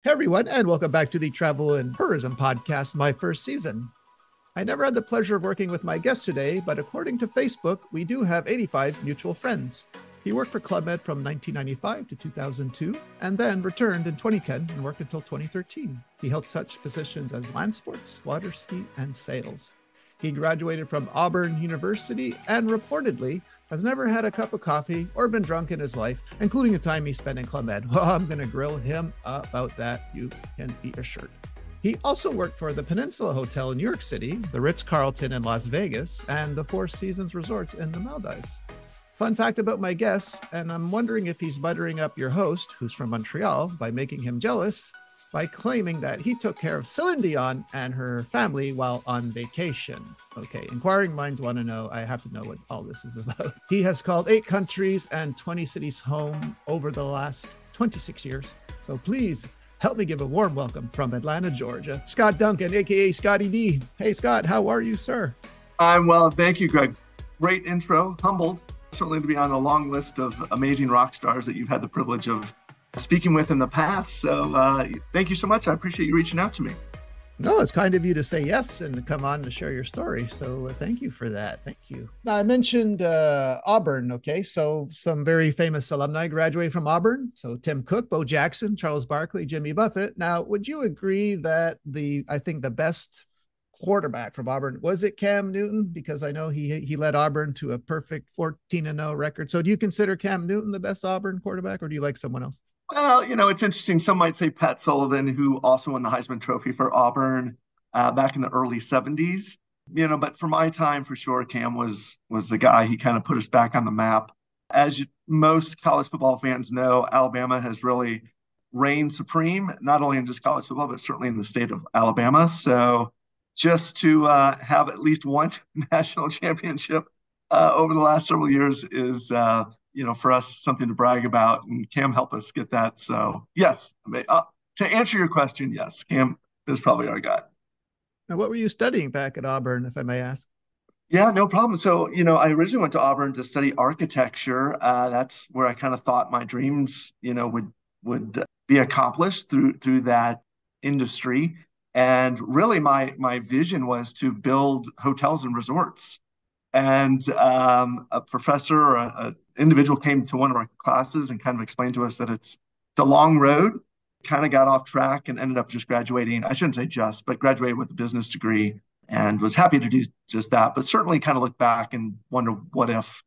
Hey everyone, and welcome back to the Travel and Tourism Podcast, my first season. I never had the pleasure of working with my guest today, but according to Facebook, we do have 85 mutual friends. He worked for Club Med from 1995 to 2002, and then returned in 2010 and worked until 2013. He held such positions as land sports, water ski, and sales. He graduated from Auburn University and reportedly has never had a cup of coffee or been drunk in his life, including the time he spent in Club Med. Well, I'm going to grill him about that, you can be assured. He also worked for the Peninsula Hotel in New York City, the Ritz-Carlton in Las Vegas, and the Four Seasons Resorts in the Maldives. Fun fact about my guest, and I'm wondering if he's buttering up your host, who's from Montreal, by making him jealous, by claiming that he took care of Celine Dion and her family while on vacation. Okay, inquiring minds want to know. I have to know what all this is about. He has called 8 countries and 20 cities home over the last 26 years. So please help me give a warm welcome from Atlanta, Georgia, Scott Duncan, aka Scotty D. Hey, Scott, how are you, sir? I'm well, thank you, Greg. Great intro, humbled, certainly to be on a long list of amazing rock stars that you've had the privilege of speaking with in the past. So thank you so much. I appreciate you reaching out to me. No, it's kind of you to say yes and to come on to share your story. So thank you for that. Thank you. Now, I mentioned Auburn. Okay, so some very famous alumni graduated from Auburn. So Tim Cook, Bo Jackson, Charles Barkley, Jimmy Buffett. Now, would you agree that I think the best quarterback from Auburn, was it Cam Newton? Because I know he led Auburn to a perfect 14-0 record. So do you consider Cam Newton the best Auburn quarterback, or do you like someone else? Well, it's interesting. Some might say Pat Sullivan, who also won the Heisman Trophy for Auburn back in the early 70s. But for my time, for sure, Cam was the guy. He kind of put us back on the map. As most college football fans know, Alabama has really reigned supreme, not only in just college football, but certainly in the state of Alabama. So just to have at least one national championship over the last several years is for us, something to brag about, and Cam helped us get that. So yes, to answer your question, yes, Cam is probably our guy. Now, what were you studying back at Auburn, if I may ask? Yeah, no problem. So, I originally went to Auburn to study architecture. That's where I kind of thought my dreams, would be accomplished through that industry. And really, my vision was to build hotels and resorts. And a professor or an individual came to one of our classes and kind of explained to us that it's a long road, kind of got off track and ended up just graduating. I shouldn't say just, but graduated with a business degree and was happy to do just that. But certainly kind of look back and wonder what if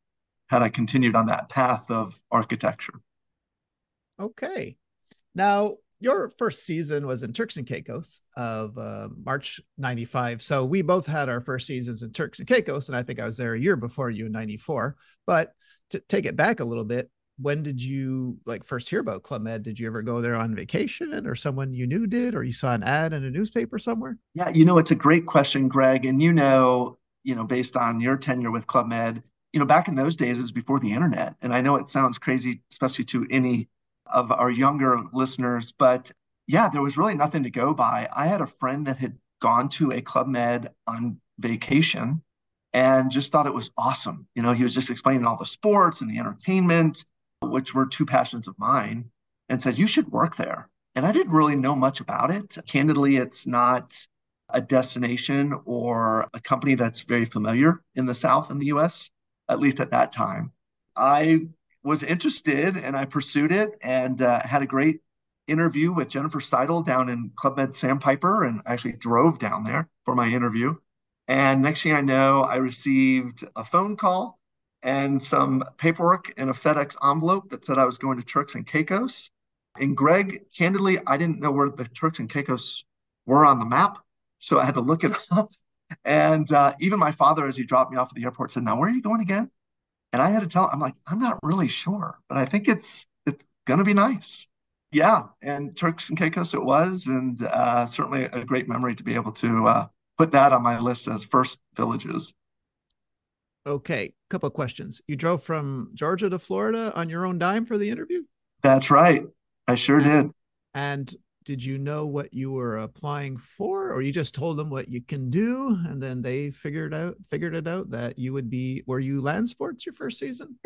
had I continued on that path of architecture. Okay. Now, your first season was in Turks and Caicos of March 95. So we both had our first seasons in Turks and Caicos, and I think I was there a year before you in 94. But to take it back a little bit, when did you first hear about Club Med? Did you ever go there on vacation, or someone you knew did, or you saw an ad in a newspaper somewhere? Yeah, it's a great question, Greg. And based on your tenure with Club Med, back in those days, it was before the internet. And I know it sounds crazy, especially to any of our younger listeners, but yeah, there was really nothing to go by. I had a friend that had gone to a Club Med on vacation and just thought it was awesome. He was just explaining all the sports and the entertainment, which were two passions of mine, and said, you should work there. And I didn't really know much about it. Candidly, it's not a destination or a company that's very familiar in the South in the US, at least at that time. I was interested and I pursued it and had a great interview with Jennifer Seidel down in Club Med Sandpiper, and I actually drove down there for my interview. And next thing I know, I received a phone call and some paperwork in a FedEx envelope that said I was going to Turks and Caicos. And Greg, candidly, I didn't know where the Turks and Caicos were on the map, so I had to look it up. And even my father, as he dropped me off at the airport, said, "Now, where are you going again?" And I had to tell him, I'm like, I'm not really sure, but I think it's going to be nice. Yeah, and Turks and Caicos it was, and certainly a great memory to be able to put that on my list as first villages. Okay, couple of questions. You drove from Georgia to Florida on your own dime for the interview? That's right. I sure did. And did you know what you were applying for, or you just told them what you can do, and then they figured it out that you would be? Were you land sports your first season?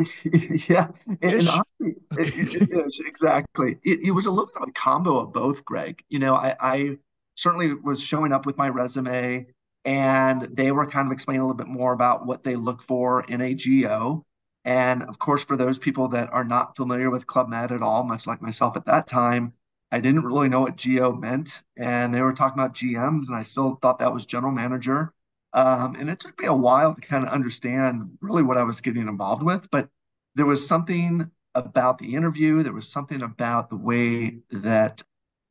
Yeah, and Ish. honestly, Okay. it is exactly. It was a little bit of a combo of both, Greg. I certainly was showing up with my resume, and they were kind of explaining a little bit more about what they look for in a GO. And of course, for those people that are not familiar with Club Med at all, much like myself at that time, I didn't really know what GO meant, and they were talking about GMs, and I still thought that was general manager. And it took me a while to kind of understand really what I was getting involved with, but there was something about the interview. There was something about the way that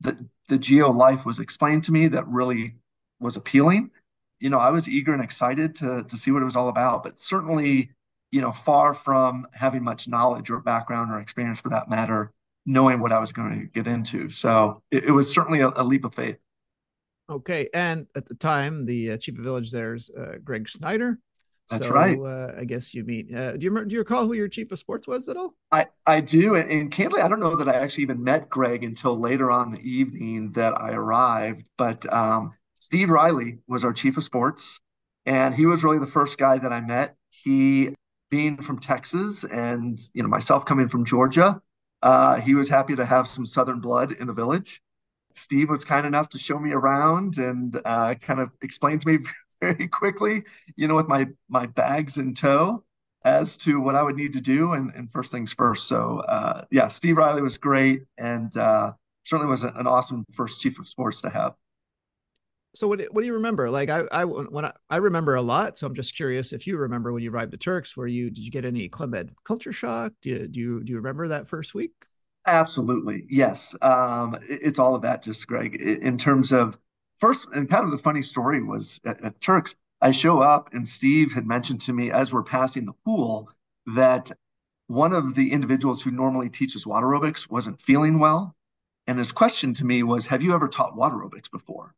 the geo life was explained to me that really was appealing. I was eager and excited to see what it was all about, but certainly, far from having much knowledge or background or experience for that matter, knowing what I was going to get into. So it was certainly a leap of faith. Okay. And at the time, the chief of village there's Greg Snyder. That's right. So I guess you meet. Do you recall who your chief of sports was at all? I do. And candidly, I don't know that I actually even met Greg until later on in the evening that I arrived. But Steve Riley was our chief of sports, and he was really the first guy that I met. He, being from Texas and myself coming from Georgia, he was happy to have some Southern blood in the village. Steve was kind enough to show me around and kind of explain to me very quickly, with my bags in tow as to what I would need to do and first things first. So yeah, Steve Riley was great and certainly was an awesome first chief of sports to have. So what do you remember? Like I remember a lot, so I'm just curious if you remember when you arrived at Turks. Did you get any Club Med culture shock? Do you remember that first week? Absolutely. Yes. It's all of that, just Greg, in terms of first, and kind of the funny story was at Turks, I show up and Steve had mentioned to me as we're passing the pool that one of the individuals who normally teaches water aerobics wasn't feeling well. And his question to me was, have you ever taught water aerobics before?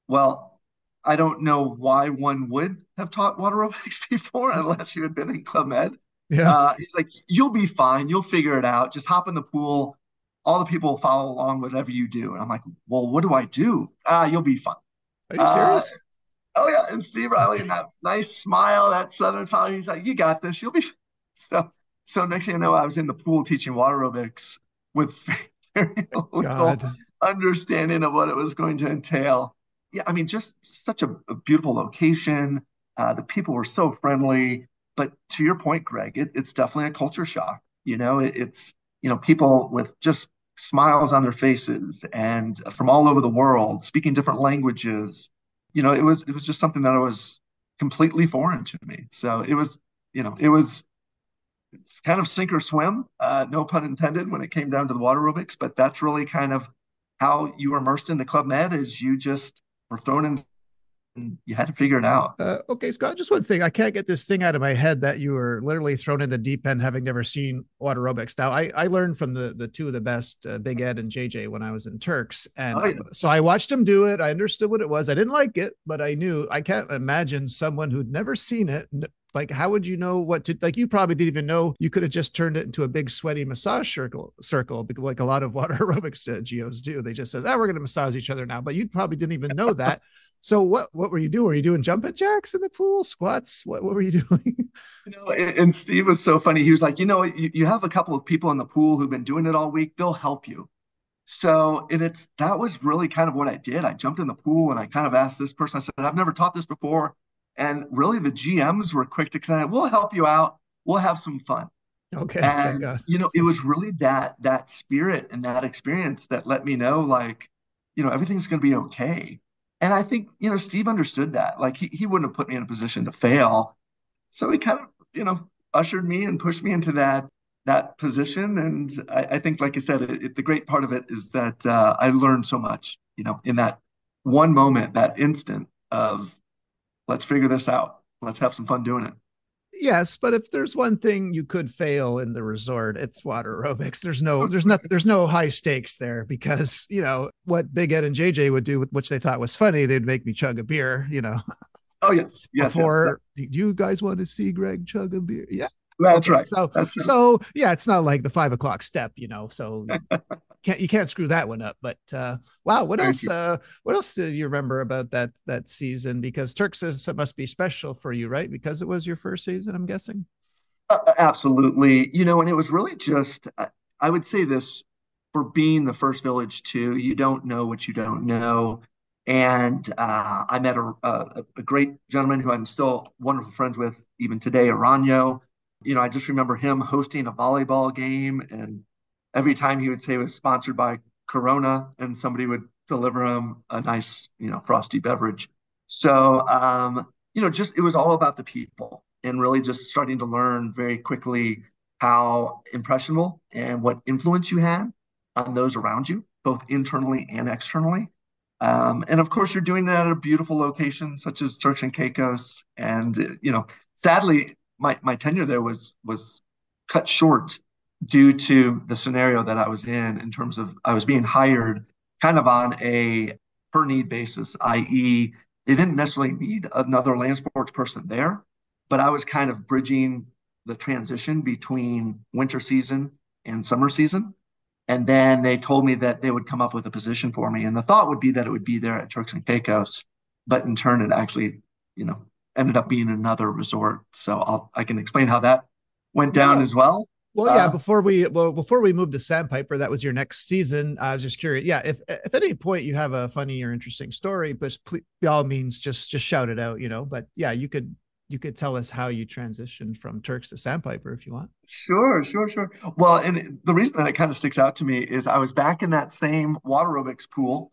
Well, I don't know why one would have taught water aerobics before unless you had been in Club Med. Yeah. He's like, you'll be fine. You'll figure it out. Just hop in the pool. All the people will follow along whatever you do. And I'm like, well, what do I do? You'll be fine. Are you Uh, serious? oh yeah. And Steve Riley and Okay. that nice smile, that Southern fellow, he's like, you got this. You'll be so. So next thing you know, I was in the pool teaching water aerobics with very little God. understanding of what it was going to entail. Yeah, I mean, just such a beautiful location. The people were so friendly. But to your point, Greg, it's definitely a culture shock. It's people with just smiles on their faces and from all over the world, speaking different languages. It was just something that was completely foreign to me. So it was it's kind of sink or swim, no pun intended, when it came down to the water aerobics. But that's really kind of how you were immersed into Club Med, is you just were thrown in and you had to figure it out. Okay, Scott, just one thing. I can't get this thing out of my head that you were literally thrown in the deep end having never seen water aerobics. Now, I learned from the two of the best, Big Ed and JJ, when I was in Turks. And Oh yeah. so I watched them do it. I understood what it was. I didn't like it, but I knew. I can't imagine someone who'd never seen it. Like, how would you know what to like? You probably didn't even know you could have just turned it into a big sweaty massage circle, because like a lot of water aerobics geos do. They just said, "Oh, we're going to massage each other now," but you probably didn't even know that. So what were you doing? Were you doing jumping jacks in the pool, squats? What were you doing? And Steve was so funny. He was like, you have a couple of people in the pool who've been doing it all week. They'll help you. So, and that was really kind of what I did. I jumped in the pool and I kind of asked this person, I said, I've never taught this before. And really the GMs were quick to say, we'll help you out. We'll have some fun. Okay, thank And, God. it was really that spirit and that experience that let me know, like, everything's going to be okay. And I think, Steve understood that. Like he wouldn't have put me in a position to fail. So he kind of, ushered me and pushed me into that position. And I think, like I said, the great part of it is that I learned so much, in that one moment, that instant of let's figure this out. Let's have some fun doing it. Yes, but if there's one thing you could fail in the resort, it's water aerobics. There's no high stakes there, because what Big Ed and JJ would do, which they thought was funny, they'd make me chug a beer, Oh yes, yes, yes. before. Do you guys want to see Greg chug a beer? Yeah. That's Okay, right. so That's right. so yeah, it's not like the 5 o'clock step, so you can't screw that one up. But wow, what Very else? true. What else do you remember about that season? Because Turks it must be special for you, right? Because it was your first season, I'm guessing. Absolutely. And it was really just, I would say this for being the first village too, you don't know what you don't know. And I met a great gentleman who I'm still wonderful friends with even today, Aranyo. I just remember him hosting a volleyball game, and every time he would say it was sponsored by Corona, and somebody would deliver him a nice, frosty beverage. So, just it was all about the people and really just starting to learn very quickly how impressionable and what influence you had on those around you, both internally and externally. And of course, you're doing that at a beautiful location such as Turks and Caicos. And sadly, my tenure there was cut short due to the scenario that I was in terms of I was being hired kind of on a per need basis, i.e., they didn't necessarily need another land sports person there, but I was kind of bridging the transition between winter season and summer season. And then they told me that they would come up with a position for me. And the thought would be that it would be there at Turks and Caicos, but in turn, it actually, ended up being another resort. So I can explain how that went down Yeah. as well. Well, yeah. Uh, Before we moved to Sandpiper, that was your next season. I was just curious. Yeah, if at any point you have a funny or interesting story, but please, by all means, just shout it out. But yeah, you could tell us how you transitioned from Turks to Sandpiper if you want. Sure, sure, sure. Well, and the reason that it kind of sticks out to me is I was back in that same water aerobics pool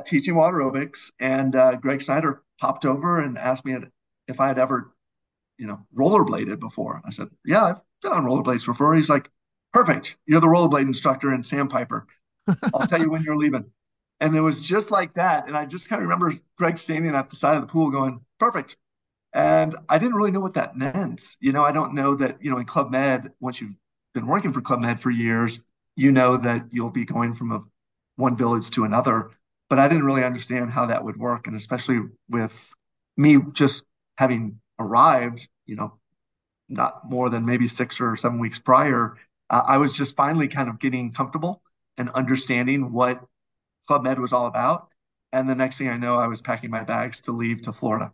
teaching water aerobics, and Greg Snyder popped over and asked me if I had ever, rollerbladed before. I said, yeah, I've been on rollerblades before. He's like, perfect. You're the rollerblade instructor in Sandpiper. I'll tell you when you're leaving. And it was just like that. And I just kind of remember Greg standing at the side of the pool going, perfect. And I didn't really know what that meant. I don't know that, in Club Med, once you've been working for Club Med for years, you know that you'll be going from one village to another. But I didn't really understand how that would work. And especially with me just having arrived, not more than maybe 6 or 7 weeks prior, I was just finally kind of getting comfortable and understanding what Club Med was all about. And the next thing I know, I was packing my bags to leave to Florida.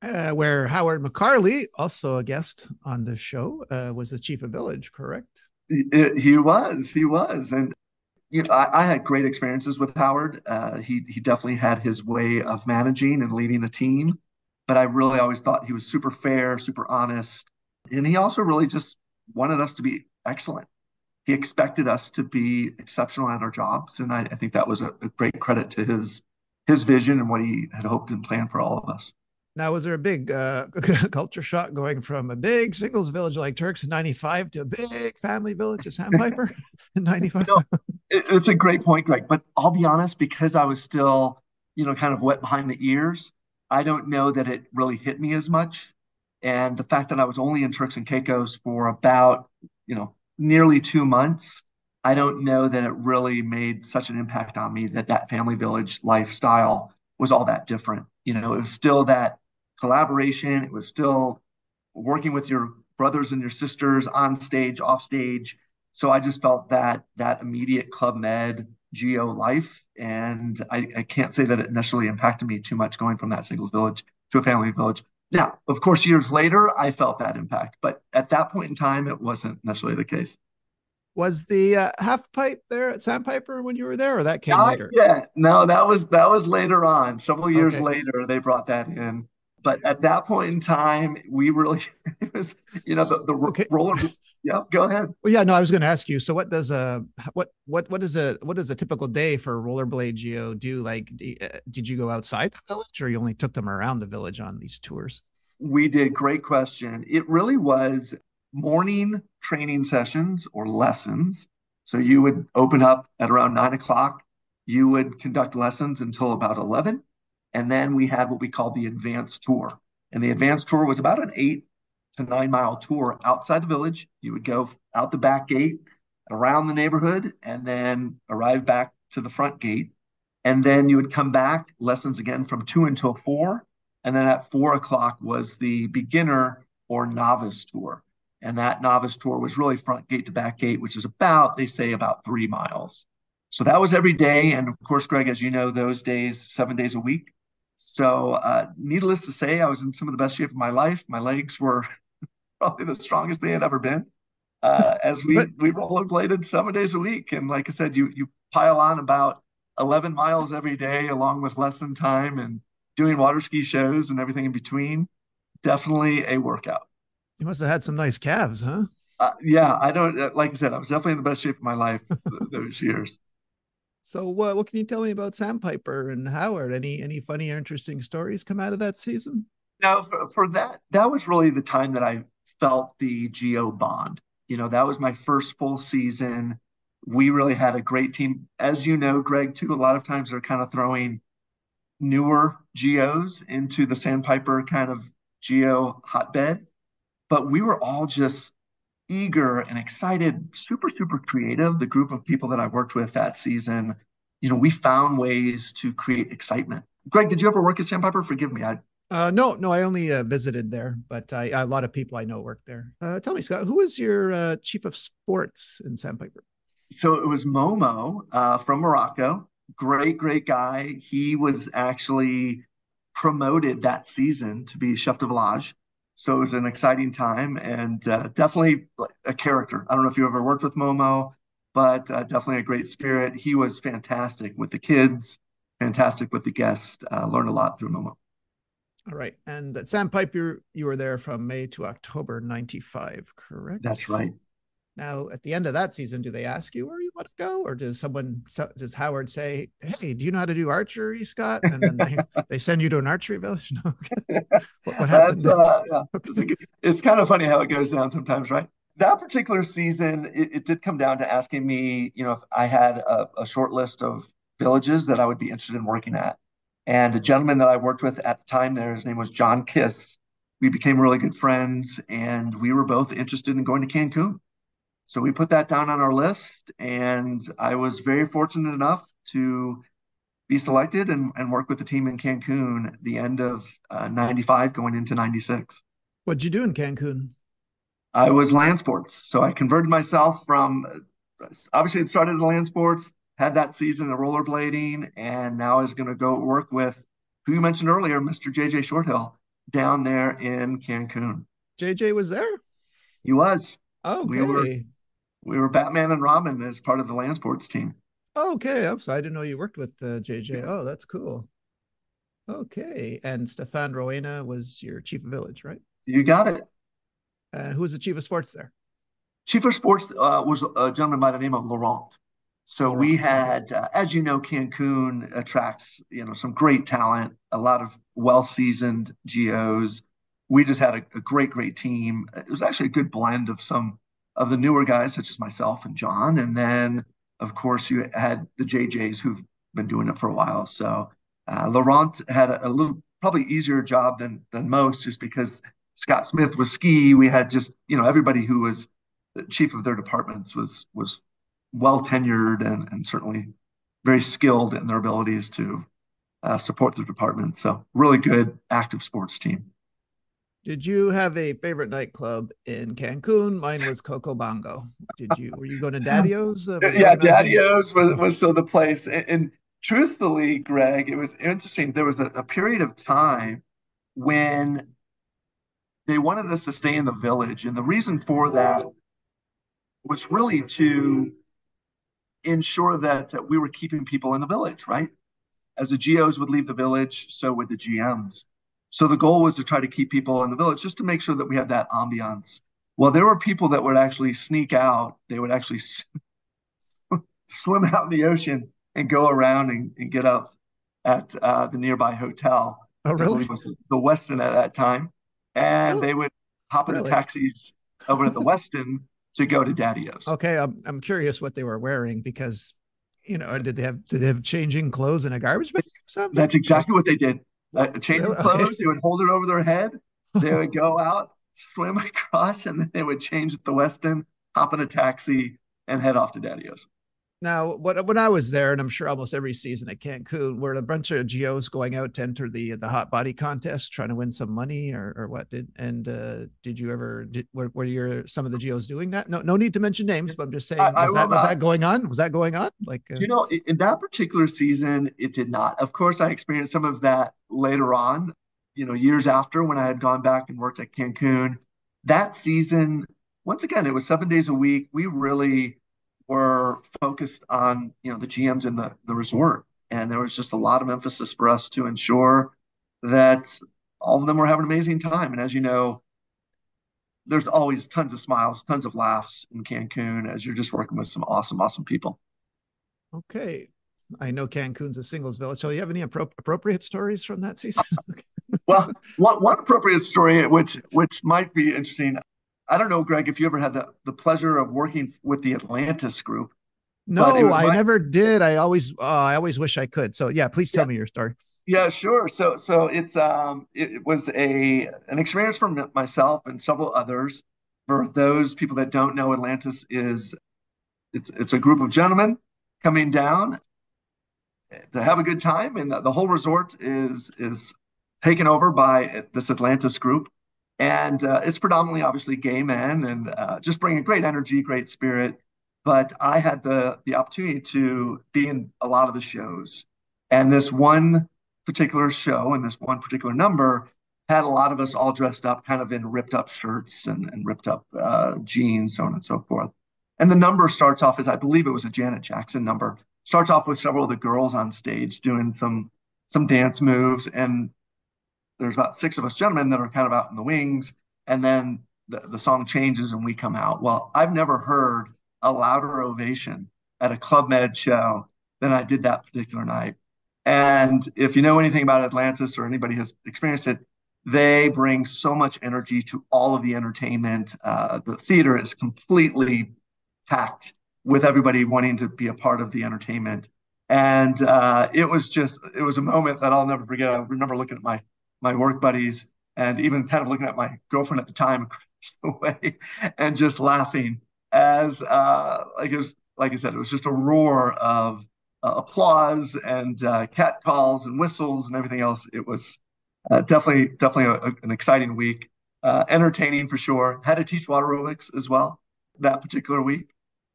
Where Howard McCarley, also a guest on the show, was the chief of village, correct? He was, and I had great experiences with Howard. He definitely had his way of managing and leading a team, but I really always thought he was super fair, super honest, and he also really just wanted us to be excellent. He expected us to be exceptional at our jobs, and I think that was a great credit to his vision and what he had hoped and planned for all of us. Now, was there a big culture shock going from a big singles village like Turks in '95 to a big family village at Sandpiper in '95? No, it's a great point, Greg. But I'll be honest, because I was still, kind of wet behind the ears, I don't know that it really hit me as much. And the fact that I was only in Turks and Caicos for about, nearly 2 months, I don't know that it really made such an impact on me that family village lifestyle was all that different. It was still that collaboration. It was still working with your brothers and your sisters on stage, off stage. So I just felt that immediate Club Med geo life, and I can't say that it necessarily impacted me too much going from that singles village to a family village. Now, of course, years later, I felt that impact, but at that point in time, it wasn't necessarily the case. Was the half pipe there at Sandpiper when you were there, or that came Not later? yet. No, that was later on. Several years Okay. later, they brought that in. But at that point in time, we really it was the Okay. roller. Yeah, go ahead. Well, yeah, no, I was going to ask you. So, what is a typical day for rollerblade Geo do? Like, did you go outside the village, or you only took them around the village on these tours? We did. Great question. It really was morning training sessions or lessons. So you would open up at around 9 o'clock. You would conduct lessons until about 11. And then we had what we called the advanced tour. And the advanced tour was about an 8 to 9 mile tour outside the village. You would go out the back gate, around the neighborhood, and then arrive back to the front gate. And then you would come back, lessons again from 2 until 4. And then at 4 o'clock was the beginner or novice tour. And that novice tour was really front gate to back gate, which is about, they say, about 3 miles. So that was every day. And of course, Greg, as you know, those days, 7 days a week. So, needless to say, I was in some of the best shape of my life. My legs were probably the strongest they had ever been. As But we rollerbladed 7 days a week, and like I said, you pile on about 11 miles every day, along with lesson time and doing water ski shows and everything in between. Definitely a workout. you must have had some nice calves, huh? Yeah, I don't like I said, I was definitely in the best shape of my life those years. So what can you tell me about Sandpiper and Howard? Any funny or interesting stories come out of that season? Now, for that, that was really the time that I felt the Geo bond. That was my first full season. We really had a great team. As you know, Greg, too, a lot of times they're kind of throwing newer Geos into the Sandpiper kind of Geo hotbed. But we were all just eager and excited, super, super creative. The group of people that I worked with that season, we found ways to create excitement. Greg, did you ever work at Sandpiper? Forgive me. No, I only visited there, but a lot of people I know work there. Tell me, Scott, who was your chief of sports in Sandpiper? So it was Momo from Morocco. Great, great guy. He was actually promoted that season to be chef de village. So it was an exciting time and definitely a character. I don't know if you ever worked with Momo, but definitely a great spirit. He was fantastic with the kids, fantastic with the guests. Learned a lot through Momo. All right. And at Sandpiper, you were there from May to October 95, correct? That's right. Now, at the end of that season, do they ask you where you want to go? Or does Howard say, hey, do you know how to do archery, Scott? And then they send you to an archery village? No. What That's happened? yeah. Okay. It's kind of funny how it goes down sometimes, right? That particular season, it did come down to asking me, if I had a short list of villages that I would be interested in working at. And a gentleman that I worked with at the time there, his name was John Kiss. We became really good friends, and we were both interested in going to Cancun. So we put that down on our list, and I was very fortunate enough to be selected and work with the team in Cancun at the end of 95 going into 96. What'd you do in Cancun? I was land sports. So I converted myself from obviously it started in land sports, had that season of rollerblading, and now is going to go work with who you mentioned earlier, Mr. JJ Shorthill, down there in Cancun. JJ was there? He was. We were Okay. we were Batman and Robin as part of the land sports team. Okay. So I didn't know you worked with JJ. Oh, that's cool. Okay. And Stefan Rowena was your chief of village, right? You got it. Who was the chief of sports there? Chief of Sports was a gentleman by the name of Laurent. So we Laurent. Okay. had, as you know, Cancun attracts some great talent, a lot of well-seasoned GOs. We just had a great, great team. It was actually a good blend of some of the newer guys, such as myself and John, and then of course you had the JJs who've been doing it for a while. So Laurent had a little probably easier job than most, just because Scott Smith was ski. We had just everybody who was the chief of their departments was well tenured and certainly very skilled in their abilities to support their department. So really good active sports team. Did you have a favorite nightclub in Cancun? Mine was Coco Bongo. Were you going to Daddy-O's? Were they Yeah, organizing? Daddy-O's was still the place. And truthfully, Greg, it was interesting. There was a period of time when they wanted us to stay in the village. And the reason for that was really to ensure that we were keeping people in the village, right? As the GOs would leave the village, so would the GMs. So the goal was to try to keep people in the village just to make sure that we had that ambiance. Well, there were people that would actually sneak out. They would actually swim out in the ocean and go around and get up at the nearby hotel, Oh, which I really? believe was the Westin at that time. And Oh, they would hop in the really? taxis over at the Westin to go to Daddy-O's. Okay, I'm curious what they were wearing because, did they have changing clothes in a garbage bag or something? That's exactly what they did. What? Changing Really? Okay. clothes, they would hold it over their head. They would go out, swim across, and then they would change at the Westin, hop in a taxi, and head off to Daddy-O's. Now, when I was there, and I'm sure almost every season at Cancun, were a bunch of GOs going out to enter the hot body contest, trying to win some money, or what? Did you ever were your some of the GOs doing that? No, no need to mention names, but I'm just saying, I will was not. that going on? Was that going on? In that particular season, it did not. Of course, I experienced some of that later on, years after when I had gone back and worked at Cancun. That season, once again, it was 7 days a week. We really were focused on, the GMs in the resort. And there was just a lot of emphasis for us to ensure that all of them were having an amazing time. And as you know, there's always tons of smiles, tons of laughs in Cancun as you're just working with some awesome, awesome people. Okay, I know Cancun's a singles village. So, you have any appropriate stories from that season? Well, one appropriate story, which might be interesting. I don't know, Greg, if you ever had the pleasure of working with the Atlantis group, but it No, was I my never did. I always wish I could. So, yeah, please tell yeah me your story. yeah sure. So it was a an experience for myself and several others. For those people that don't know, Atlantis is it's a group of gentlemen coming down to have a good time, and the whole resort is taken over by this Atlantis group, and it's predominantly obviously gay men, and just bringing great energy, great spirit. But I had the opportunity to be in a lot of the shows, and this one particular show and this one particular number had a lot of us all dressed up, kind of in ripped up shirts and ripped up jeans, so on and so forth. And the number starts off as I believe it was a Janet Jackson number, starts off with several of the girls on stage doing some dance moves, and there's about six of us gentlemen that are kind of out in the wings, and then the song changes and we come out. Well, I've never heard a louder ovation at a Club Med show than I did that particular night. And if you know anything about Atlantis or anybody has experienced it, they bring so much energy to all of the entertainment. The theater is completely packed with everybody wanting to be a part of the entertainment. And it was a moment that I'll never forget. I remember looking at my work buddies and even kind of looking at my girlfriend at the time across the way and just laughing as like it was like I said, it was just a roar of applause and cat calls and whistles and everything else. It was definitely an exciting week, entertaining for sure. Had to teach water aerobics as well that particular week.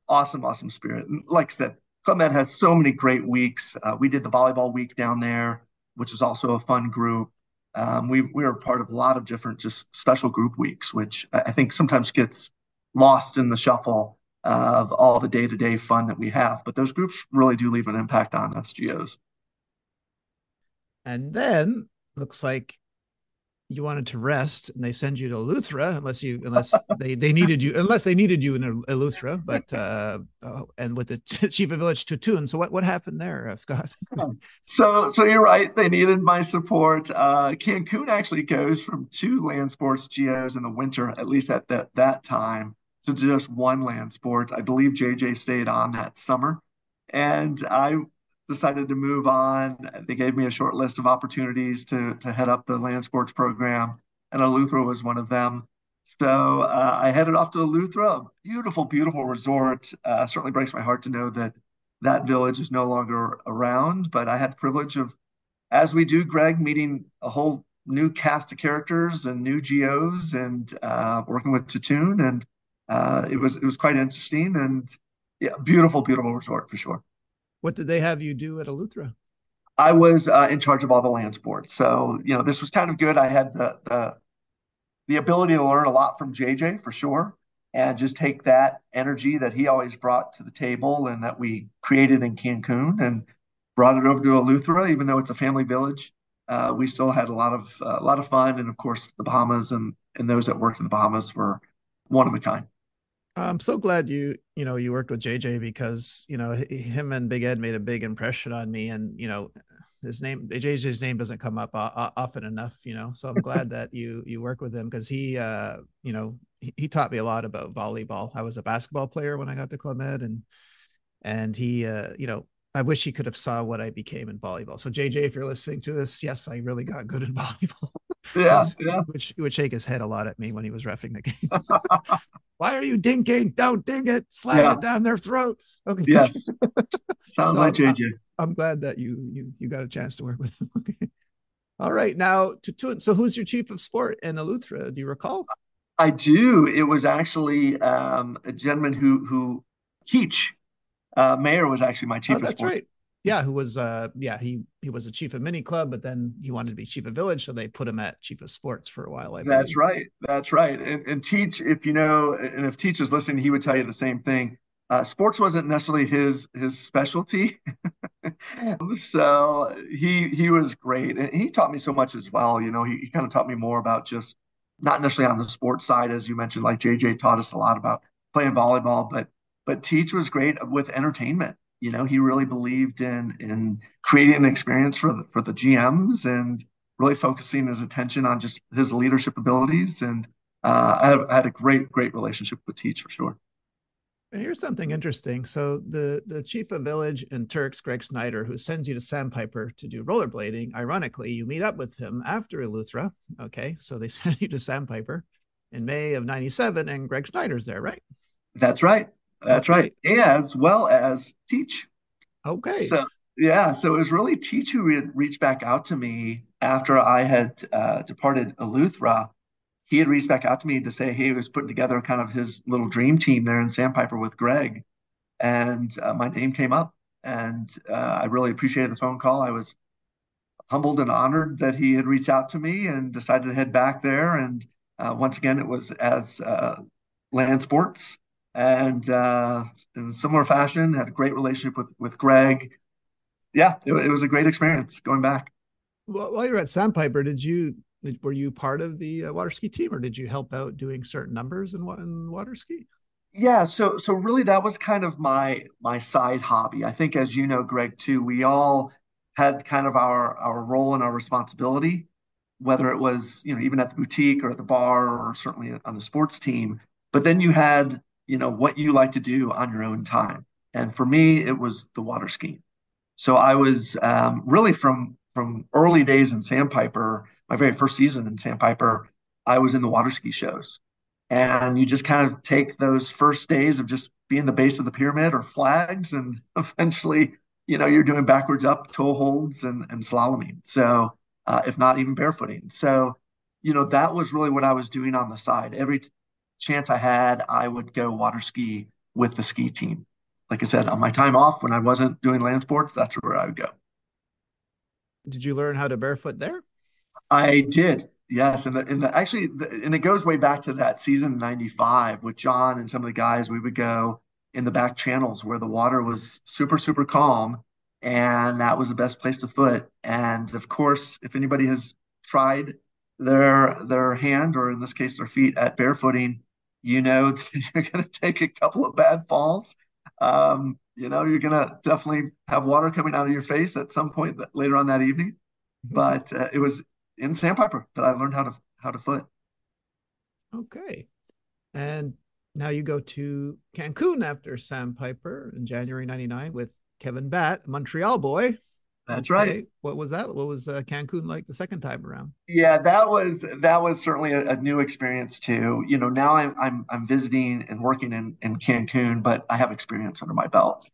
Awesome, awesome spirit. And like I said, Club Med has so many great weeks. We did the volleyball week down there, which is also a fun group. We are part of a lot of different just special group weeks, which I think sometimes gets lost in the shuffle of all the day-to-day fun that we have. But those groups really do leave an impact on us GOs. And then looks like you wanted to rest, and they send you to Eleuthera unless they needed you in Eleuthera, but and with the chief of village Tutun. So what happened there, Scott? So you're right. They needed my support. Cancun actually goes from two land sports GOs in the winter, at least at that time, to just one land sports. I believe JJ stayed on that summer, and I decided to move on. They gave me a short list of opportunities to head up the land sports program, and Eleuthera was one of them. So I headed off to Eleuthera, a beautiful, beautiful resort. Certainly breaks my heart to know that that village is no longer around, but I had the privilege of, as we do, Greg, meeting a whole new cast of characters and new GOs and working with Tatoon. And it was quite interesting and yeah, beautiful, beautiful resort for sure. What did they have you do at Eleuthera? I was in charge of all the land sports. So, this was kind of good. I had the ability to learn a lot from JJ for sure, and just take that energy that he always brought to the table and that we created in Cancun and brought it over to Eleuthera. Even though it's a family village, we still had a lot of fun. And of course, the Bahamas and those that worked in the Bahamas were one of a kind. I'm so glad you worked with JJ, because him and Big Ed made a big impression on me, and his name JJ's name doesn't come up often enough, so I'm glad that you work with him, because he taught me a lot about volleyball. I was a basketball player when I got to Club Med, and he I wish he could have saw what I became in volleyball. So JJ, if you're listening to this, yes, I really got good in volleyball. Yeah, yeah. Which he would shake his head a lot at me when he was reffing the game. Why are you dinking? Don't ding it. Slam Yeah. it down their throat. Okay. Yes. Sounds like So JJ. I'm glad that you got a chance to work with them. Okay. All right. Now, so who's your chief of sport in Eleuthera? Do you recall? I do. It was actually a gentleman who teach. Mayor was actually my Oh, chief of that's sport. right. Yeah, who was he was a chief of mini club, but then he wanted to be chief of village, so they put him at chief of sports for a while, I That's believe. right. That's right. And Teach, if you know, and if Teach is listening, he would tell you the same thing. Sports wasn't necessarily his specialty, so he was great, and he taught me so much as well. You know, he kind of taught me more about just not necessarily on the sports side, as you mentioned. Like JJ taught us a lot about playing volleyball, but Teach was great with entertainment. You know, he really believed in creating an experience for the GMs and really focusing his attention on just his leadership abilities. And I had a great relationship with Teach for sure. And here's something interesting. So the chief of village in Turks, Greg Snyder, who sends you to Sandpiper to do rollerblading, ironically, you meet up with him after Eleuthera. Okay, so they send you to Sandpiper in May of '97, and Greg Snyder's there, right? That's right. That's right. Okay, As well as Teach. okay. So yeah, so it was really Teach who had reached back out to me after I had departed Eleuthera. He had reached back out to me to say, hey, he was putting together kind of his little dream team there in Sandpiper with Greg, and my name came up, and I really appreciated the phone call. I was humbled and honored that he had reached out to me and decided to head back there. And once again, it was as land sports, and in a similar fashion, had a great relationship with Greg. Yeah, it was a great experience going back. Well, while you were at Sandpiper, were you part of the water ski team, or did you help out doing certain numbers in water ski? Yeah, so really that was kind of my side hobby. I think as you know, Greg, too, we all had kind of our role and our responsibility, whether it was, you know, even at the boutique or at the bar or certainly on the sports team. But then you had, you know, what you like to do on your own time. And for me, it was the water skiing. So I was really from early days in Sandpiper, my very first season in Sandpiper, I was in the water ski shows. And you just kind of take those first days of just being the base of the pyramid or flags, and eventually, you know, you're doing backwards up toe holds and slaloming. So, if not even barefooting. So, you know, that was really what I was doing on the side. Every chance I had, I would go water ski with the ski team. Like I said, on my time off when I wasn't doing land sports, that's where I would go. Did you learn how to barefoot there? I did. Yes, and it goes way back to that season '95 with John and some of the guys. We would go in the back channels where the water was super calm, and that was the best place to foot. And of course, if anybody has tried their hand, or in this case their feet, at barefooting, you know that you're going to take a couple of bad falls. You know, you're going to definitely have water coming out of your face at some point later on that evening. But it was in Sandpiper that I learned how to foot. Okay. And now you go to Cancun after Sandpiper in January '99 with Kevin Batt, Montreal boy. That's right. Okay. What was that? What was Cancun like the second time around? Yeah, that was certainly a new experience too. You know, now I'm visiting and working in Cancun, but I have experience under my belt.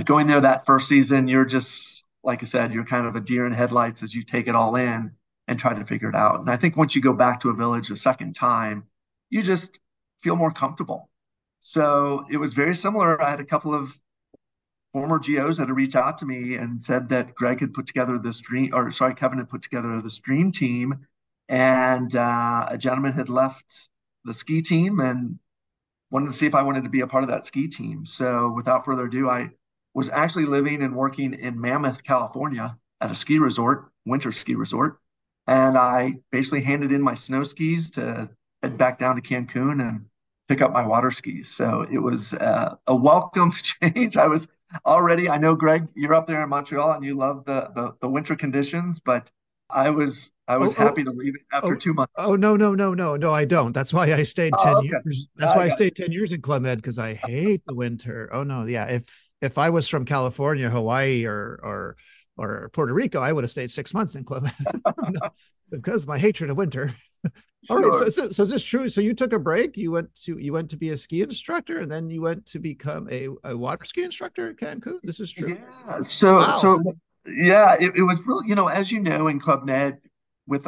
Going there that first season, you're just like I said, you're kind of a deer in headlights as you take it all in and try to figure it out. And I think once you go back to a village a second time, you just feel more comfortable. So it was very similar. I had a couple of former GOs that had reached out to me and said that Greg had put together this dream, or sorry, Kevin had put together this dream team, and a gentleman had left the ski team and wanted to see if I wanted to be a part of that ski team. So without further ado, I was actually living and working in Mammoth, California at a ski resort, winter ski resort. And I basically handed in my snow skis to head back down to Cancun and pick up my water skis. So it was a welcome change. I know, Greg, you're up there in Montreal and you love the winter conditions, but I was Oh, oh, happy to leave it after oh, 2 months. oh, no, I don't. That's why I stayed 10 Oh, okay. years. That's I why I got stayed 10 years in Club Med, because I hate the winter. Oh no, yeah. If I was from California, Hawaii, or Puerto Rico, I would have stayed 6 months in Club Med. No, because of my hatred of winter. All right. So, Sure. so is this true? So you took a break. You went to be a ski instructor, and then you went to become a water ski instructor at Cancun. This is true. Yeah. So, Wow. so yeah, it was really, as you know, in Club Med, with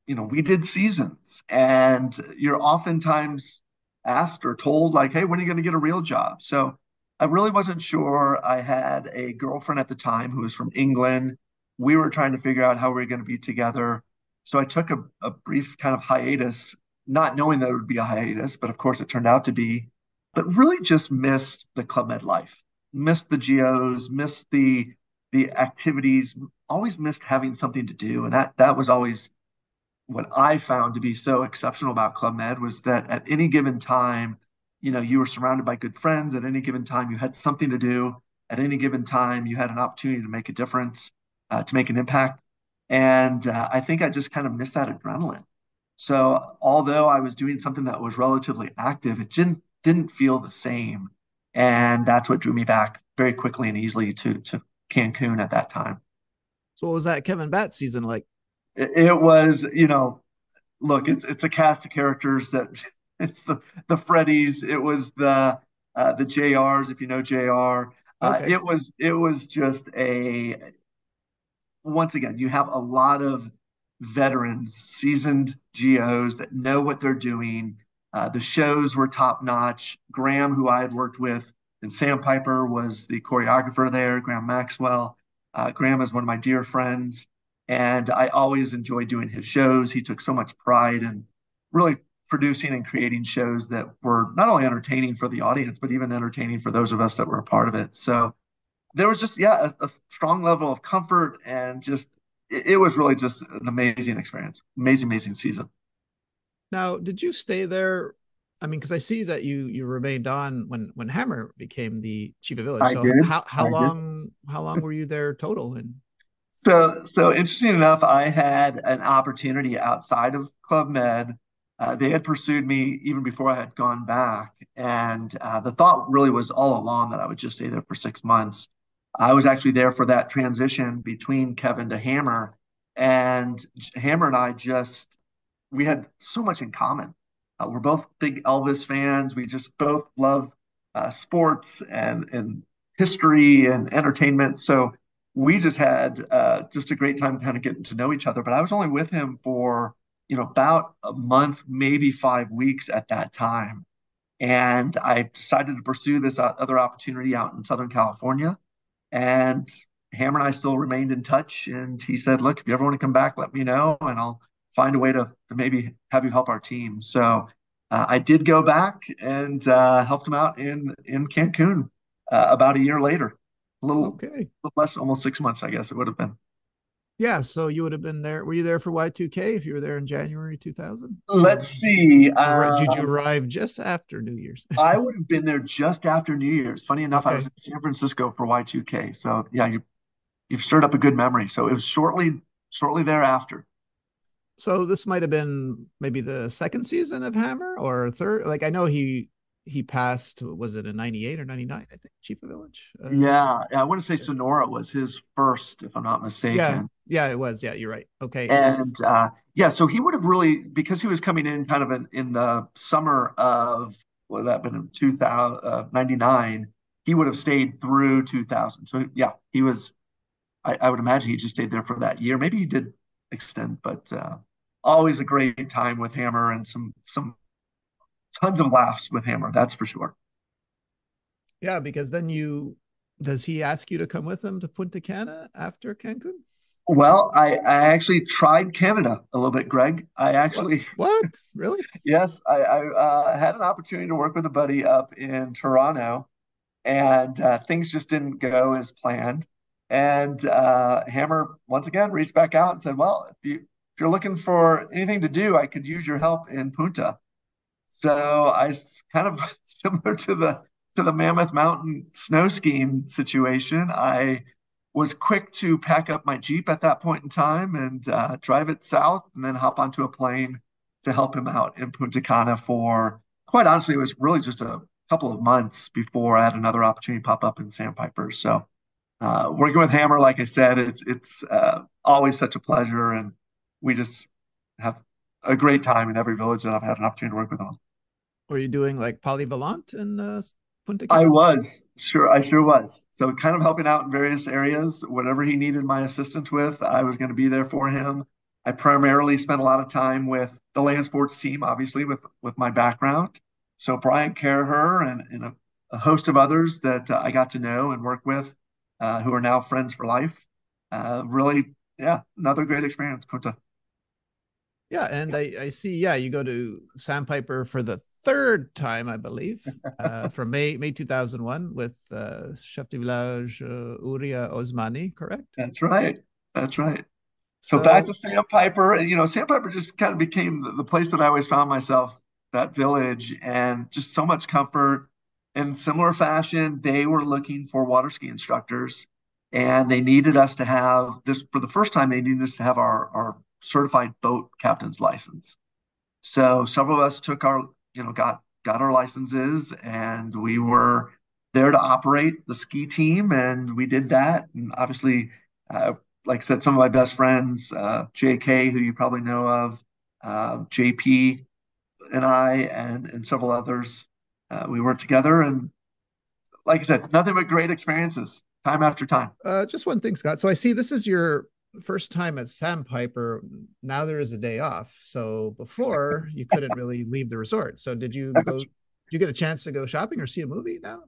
we did seasons, and you're oftentimes asked or told like, "Hey, when are you going to get a real job?" So, I really wasn't sure. I had a girlfriend at the time who was from England. We were trying to figure out how we were going to be together. So I took a brief kind of hiatus, not knowing that it would be a hiatus, but of course it turned out to be. But really just missed the Club Med life, missed the geos, missed the activities, always missed having something to do. And that was always what I found to be so exceptional about Club Med was that at any given time, you were surrounded by good friends. At any given time, you had something to do. At any given time, you had an opportunity to make a difference, to make an impact. And I think I just kind of missed that adrenaline. So although I was doing something that was relatively active, it didn't feel the same. And that's what drew me back very quickly and easily to Cancun at that time. So what was that Kevin Batts season like? It was, look, it's a cast of characters that it's the Freddies, it was the JRs, if you know JR. Okay. It was just a once again, you have a lot of veterans, seasoned GOs that know what they're doing. The shows were top notch. Graham, who I had worked with, and Sandpiper was the choreographer there, Graham Maxwell. Graham is one of my dear friends, and I always enjoyed doing his shows. He took so much pride in really producing and creating shows that were not only entertaining for the audience, but even entertaining for those of us that were a part of it. So there was just a strong level of comfort and just it was really just an amazing experience, amazing season. Now, did you stay there? I mean, because I see that you remained on when Hammer became the chief of village. I So did. how I did. long were you there total? And So interesting enough, I had an opportunity outside of Club Med. They had pursued me even before I had gone back, and the thought really was all along that I would just stay there for 6 months. I was actually there for that transition between Kevin to Hammer, and Hammer and I just we had so much in common. We're both big Elvis fans. We just both love sports and history and entertainment. So we just had just a great time kind of getting to know each other. But I was only with him for about a month, maybe 5 weeks at that time, and I decided to pursue this other opportunity out in Southern California. And Hammer and I still remained in touch. And he said, "Look, if you ever want to come back, let me know, and I'll find a way to maybe have you help our team." So I did go back and helped him out in Cancun about a year later, okay, little less, almost 6 months, I guess it would have been. yeah. So you would have been there. Were you there for Y2K if you were there in January 2000, or Let's see. did you arrive just after New Year's? I would have been there just after New Year's. Funny enough, I was Okay. in San Francisco for Y2K. So yeah, you've stirred up a good memory. So it was shortly thereafter. So this might have been maybe the second season of Hammer or third. Like I know he passed. Was it in '98 or '99? I think Chief of Village. Yeah, I want to say Sonora was his first, if I'm not Yeah, mistaken. yeah, it was. Yeah, you're right. Okay. And yeah, so he would have really, because he was coming in kind of in the summer of, what would that been, in 2099, he would have stayed through 2000. So yeah, I would imagine he just stayed there for that year. Maybe he did extend, but always a great time with Hammer and some tons of laughs with Hammer, that's for sure. Yeah, because then you does he ask you to come with him to Punta Cana after Cancun? Well, I actually tried Canada a little bit, Greg. I What? actually, What? Really? yes, I had an opportunity to work with a buddy up in Toronto, and things just didn't go as planned. And Hammer once again reached back out and said, "Well, if you're looking for anything to do, I could use your help in Punta." So kind of similar to the Mammoth Mountain snow skiing situation. I was quick to pack up my Jeep at that point in time and drive it south, and then hop onto a plane to help him out in Punta Cana for, quite honestly, it was really just a couple of months before I had another opportunity pop up in Sandpiper. So working with Hammer, like I said, it's always such a pleasure, and we just have a great time in every village that I've had an opportunity to work with on. Were you doing like polyvalent in Punta I Cana? was sure, I sure was. So kind of helping out in various areas, whatever he needed my assistance with, I was going to be there for him. I primarily spent a lot of time with the land sports team, obviously with my background. So Brian Caraher and a host of others that I got to know and work with, who are now friends for life. Really, yeah, another great experience, Punta. Yeah, and I see. Yeah, you go to Sandpiper for the third time, I believe, from May 2001 with chef de village Uria Osmani, correct? That's right. That's right. So back So to Sandpiper, and Sandpiper just kind of became the place that I always found myself, that village, and just so much comfort. In similar fashion, they were looking for water ski instructors, and they needed us to have this for the first time. They needed us to have our certified boat captain's license. So several of us took got our licenses, and we were there to operate the ski team, and we did that. And obviously, uh, like I said, some of my best friends, JK, who you probably know of, JP, and I, and several others, we worked together, and like I said, nothing but great experiences, time after time. just one thing, Scott. So I see this is your first time at Sandpiper. Now there is a day off. So before you couldn't really leave the resort. So did you go? Did you get a chance to go shopping or see a movie now?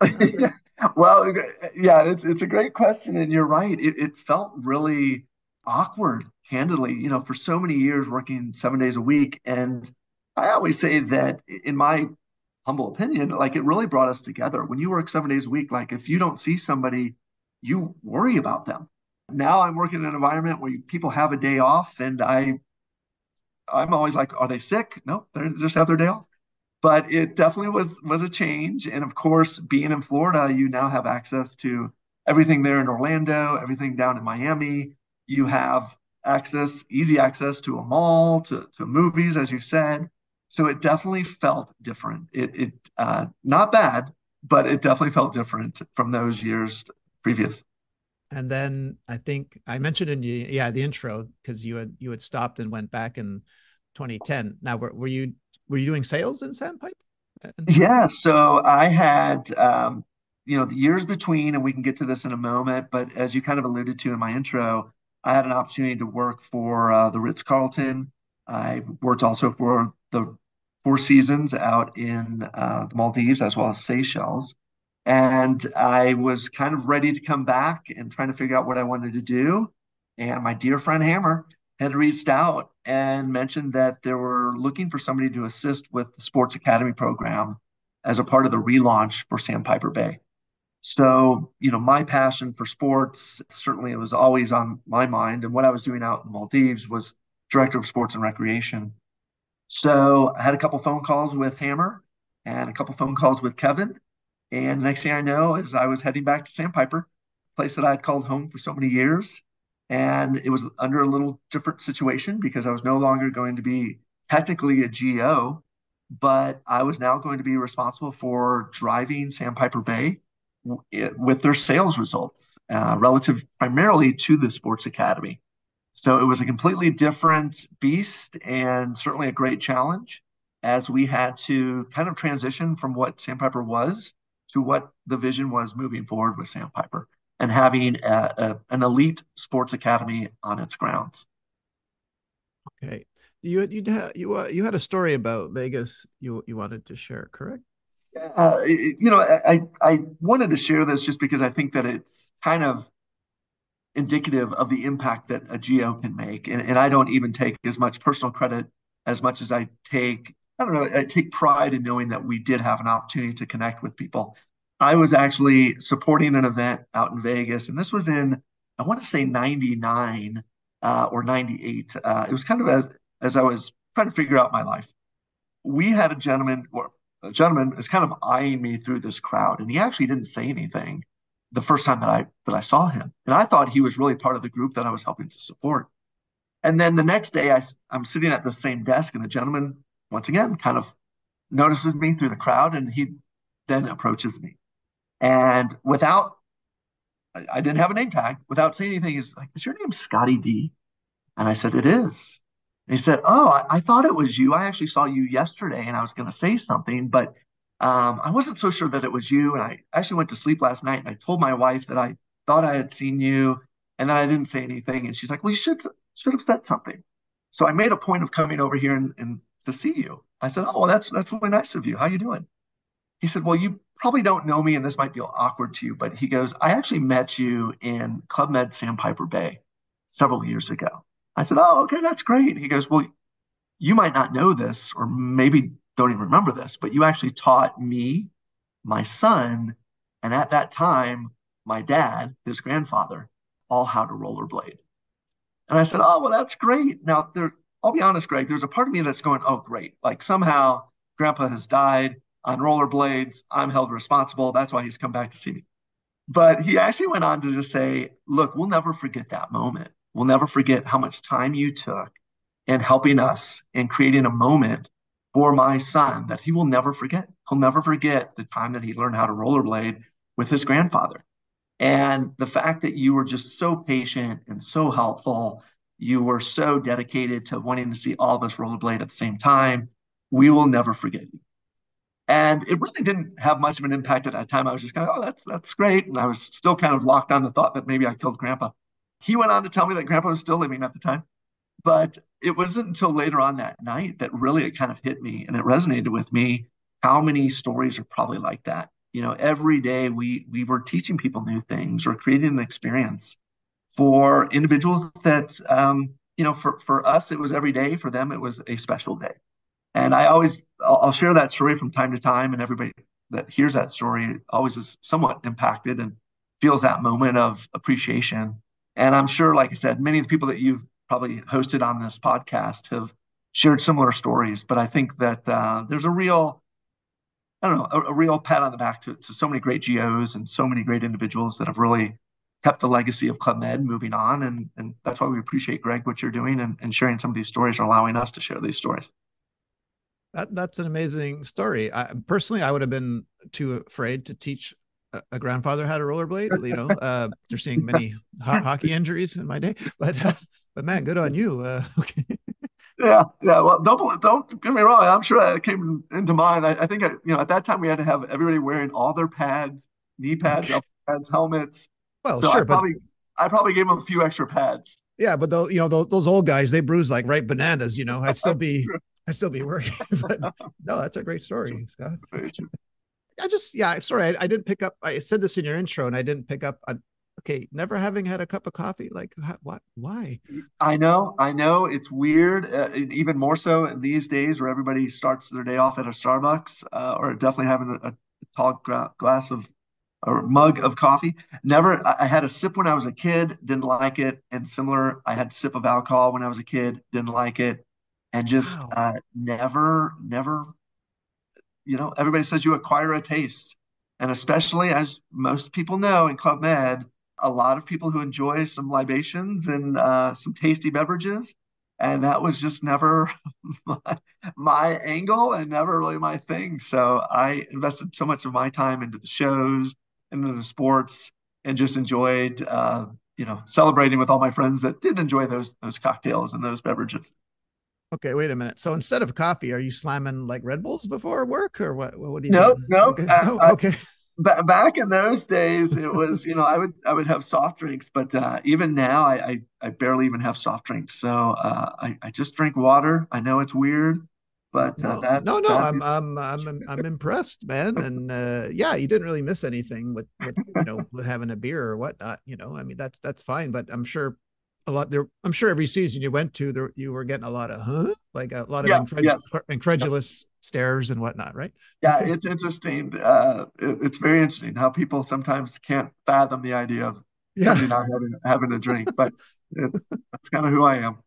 Well, yeah, it's a great question, and you're right. It felt really awkward, candidly, for so many years working 7 days a week. And I always say that, in my humble opinion, like it really brought us together. When you work 7 days a week, like if you don't see somebody, you worry about them. Now I'm working in an environment where people have a day off, and I'm always like, are they sick? No, they just have their day off. But it definitely was a change. And of course, being in Florida, you now have access to everything there in Orlando, everything down in Miami. You have easy access to a mall, to movies, as you said. So it definitely felt different. It not bad, but it definitely felt different from those years previous. And then I think I mentioned in the intro because you had stopped and went back in 2010. Now were you doing sales in Sandpiper in Yeah, 2010? so I had, the years between, and we can get to this in a moment, but as you kind of alluded to in my intro, I had an opportunity to work for the Ritz-Carlton. I worked also for the Four Seasons out in the Maldives as well as Seychelles. And I was kind of ready to come back and trying to figure out what I wanted to do. And my dear friend Hammer had reached out and mentioned that they were looking for somebody to assist with the Sports Academy program as a part of the relaunch for Sandpiper Bay. So, my passion for sports, certainly it was always on my mind. And what I was doing out in Maldives was director of sports and recreation. So I had a couple phone calls with Hammer and a couple phone calls with Kevin. And the next thing I know is I was heading back to Sandpiper, a place that I had called home for so many years. And it was under a little different situation because I was no longer going to be technically a GO, but I was now going to be responsible for driving Sandpiper Bay with their sales results relative primarily to the Sports Academy. So it was a completely different beast and certainly a great challenge as we had to kind of transition from what Sandpiper was to what the vision was moving forward with Sandpiper and having an elite sports academy on its grounds. Okay. You had a story about Vegas you wanted to share, correct? I wanted to share this just because I think that it's kind of indicative of the impact that a geo can make. And I don't even take as much personal credit as much as I don't know, I take pride in knowing that we did have an opportunity to connect with people. I was actually supporting an event out in Vegas, and this was in, I want to say 99 or 98. It was kind of as I was trying to figure out my life. We had a gentleman is kind of eyeing me through this crowd, and he actually didn't say anything the first time that I saw him, and I thought he was really part of the group that I was helping to support. And then the next day, I'm sitting at the same desk, and the gentleman once again kind of notices me through the crowd, and he then approaches me, and I didn't have a name tag. Without saying anything, he's like, "Is your name Scotty D?" And I said, "It is." And he said, "Oh, I thought it was you. I actually saw you yesterday and I was going to say something, but I wasn't so sure that it was you. And I actually went to sleep last night and I told my wife that I thought I had seen you and then I didn't say anything. And she's like, well, you should have said something. So I made a point of coming over here and to see you. I said, oh, well, that's really nice of you. How you doing? He said, well, you probably don't know me and this might be awkward to you, but he goes, I actually met you in Club Med Sandpiper Bay several years ago. I said, oh, okay, that's great. He goes, well, you might not know this or maybe don't even remember this, but you actually taught me, my son, and at that time, my dad, his grandfather, all how to rollerblade. And I said, oh, well, that's great. Now, I'll be honest, Greg, there's a part of me that's going, oh, great. Like somehow grandpa has died on rollerblades. I'm held responsible. That's why he's come back to see me. But he actually went on to just say, look, we'll never forget that moment. We'll never forget how much time you took in helping us and creating a moment for my son that he will never forget. He'll never forget the time that he learned how to rollerblade with his grandfather. And the fact that you were just so patient and so helpful, you were so dedicated to wanting to see all of us rollerblade at the same time, we will never forget you. And it really didn't have much of an impact at that time. I was just kind of, oh, that's great. And I was still kind of locked on the thought that maybe I killed grandpa. He went on to tell me that grandpa was still living at the time. But it wasn't until later on that night that really it kind of hit me and it resonated with me how many stories are probably like that. You know, every day we were teaching people new things or creating an experience for individuals that for us it was every day. For them it was a special day. And I'll share that story from time to time, and everybody that hears that story always is somewhat impacted and feels that moment of appreciation. And I'm sure, like I said, many of the people that you've probably hosted on this podcast have shared similar stories. But I think that there's a real, I don't know, a real pat on the back to so many great GOs and so many great individuals that have really kept the legacy of Club Med moving on. And that's why we appreciate, Greg, what you're doing and sharing some of these stories or allowing us to share these stories. That's an amazing story. Personally, I would have been too afraid to teach a grandfather how to rollerblade. You know, after seeing many hockey injuries in my day, but man, good on you. Okay. Yeah, yeah. Well, don't get me wrong. I'm sure that came into mind. I think at that time we had to have everybody wearing all their pads, knee pads, Okay. elbow pads, helmets. Well, So sure, but I probably gave them a few extra pads. yeah, but those old guys, they bruise like ripe bananas. You know, I'd still be worried. But no, that's a great story, Scott. Sorry, I didn't pick up. I said this in your intro, and I didn't pick up on. Okay, never having had a cup of coffee. Like, what? Why? I know. It's weird, even more so in these days where everybody starts their day off at a Starbucks or definitely having a tall glass of or mug of coffee. Never. I had a sip when I was a kid, didn't like it, and similar. I had a sip of alcohol when I was a kid, didn't like it, and just Wow. never. Everybody says you acquire a taste, and especially as most people know in Club Med, a lot of people who enjoy some libations and some tasty beverages. And that was just never my angle and never really my thing. So I invested so much of my time into the shows, into the sports, and just enjoyed, celebrating with all my friends that did enjoy those cocktails and those beverages. Okay, wait a minute. So instead of coffee, are you slamming like Red Bulls before work, or what? What do you No, mean? no. Okay. Oh, okay. Back in those days, it was, I would have soft drinks, but even now, I barely even have soft drinks. So I just drink water. I know it's weird, but No, that no, no. that I'm impressed, man. And yeah, you didn't really miss anything with having a beer or whatnot. I mean that's fine. But I'm sure a lot there. I'm sure every season you went to there, you were getting a lot of like a lot of yeah, yes, yep. incredulous stares and whatnot, right? Yeah. Okay. It's interesting. It's very interesting how people sometimes can't fathom the idea of Yeah, somebody not having a drink, but that's kind of who I am.